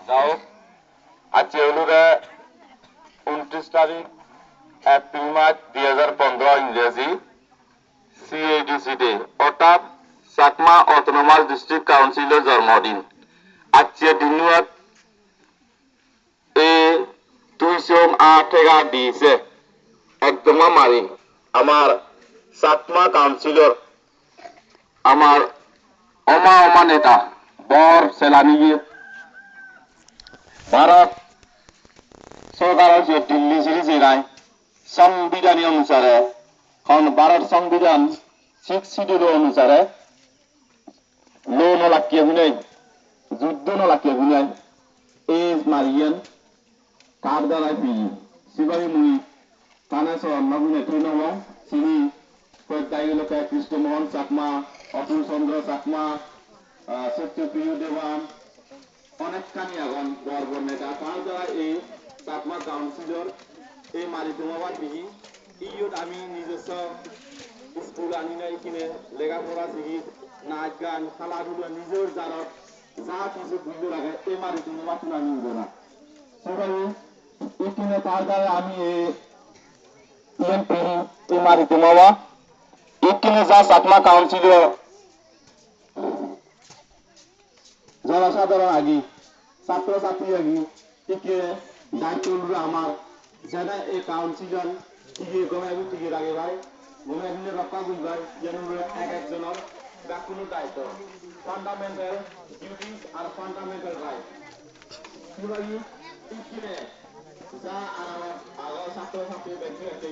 যাও আজকে হলো 29 তারিখ এপ্রিল মাস 2015 ইংরেজি সিএডিসি ডে অর্থাৎ চাকমা অটোনমাস ডিস্ট্রিক্ট কাউন্সিলের জন্মদিন। আজকে দিনত এই 208 টাকা দিয়েছে একদম মারি আমার চাকমা কাউন্সিলর আমার অমা নেতা বর সেলানি ভারত সরকারের যে দিল্লি সিরিজে নাই সংবিধান অনুসারে ভারত সংবিধান 6 শিডিউল অনুসারে লো নলাকিয়ে হুনাই যুদ্ধ নলাকিয়ে হুনাই এই মারিয়েন কার দ্বারা ফি শিবাই মুই থানা শহর নগুনে তুইনম সিনি কয়েকদাইগুলোকে কৃষ্ণমোহন চাকমা অতুল চন্দ্র চাকমা সত্যপ্রিয় দেওয়ান অনেকখানি এখন গর্ব নেতা তার দ্বারা এই চাকমা কাউন্সিলর এই মারিতমাবাদ বিহি ইয়ত আমি নিজস্ব স্কুল আনি নাই কিনে লেখাপড়া শিখি নাচ গান খেলাধুলা নিজের জানত যা কিছু বুঝতে লাগে এই মারিতমাবাদ আমি উঠে না সেভাবে এখানে তার দ্বারা আমি এই মারিতমাবা এখানে যা চাকমা কাউন্সিলর জনসাধারণ আগি ছাত্র ছাত্রী আগি টিকে দায়িত্ব আমার যারা এই কাউন্সিলর টিকে গমাইবি টিকে রাগে ভাই গমাইবিনে রক্ষা করবাই যেন এক একজনের কোনো দায়িত্ব ফান্ডামেন্টাল ডিউটিস আর ফান্ডামেন্টাল রাইট কিভাবে টিকে যা আগর ছাত্র ছাত্রী ব্যক্তি আছে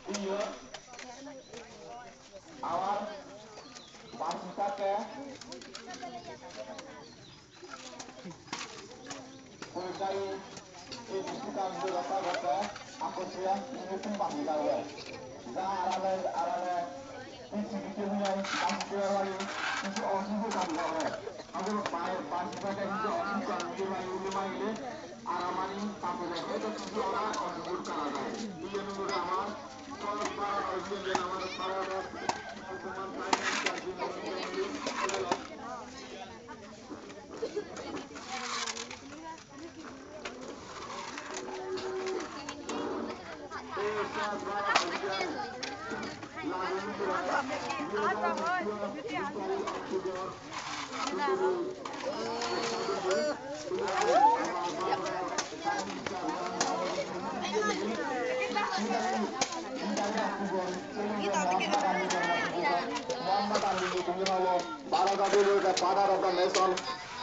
তুমি আমার বার্ষিকাকে পরিচয় এই দৃষ্টিকান্ত রক্ষা করতে আকর্ষিয়া নতুন বার্ষিকা হয় যা আড়ালে পৃথিবীতে কিছু অসুবিধা কাম করে আমাদের বার্ষিকাকে কিছু অসুবিধা মাইলে আর আমারই কাপড়ে হয়তো কিছু ওরা অসুবিধা করা যায় এই অনুযায়ী আমার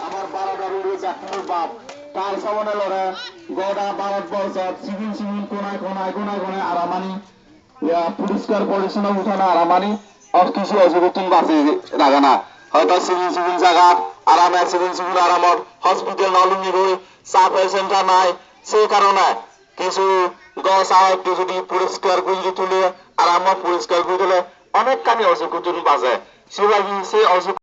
আমার 12টা জাতীয় বাপ তার সবনে লড়ে গোটা ভারতবর্ষত সিভিল কোনায় আর আমানি পরিষ্কার পরিচ্ছন্ন উঠানো আর আমানি কিছু অসুবিধা বাঁচে লাগে না হয়তো সিভিল জায়গা আরামে সিভিল আরামত হসপিটাল নলুঙ্গি বই সাব সেন্টার নাই সেই কারণে কিছু গছ একটু যদি পরিষ্কার করে তুলে আরামত পরিষ্কার করে দিলে অনেকখানি অসুখ বাঁচে সেভাবে সেই অসুখ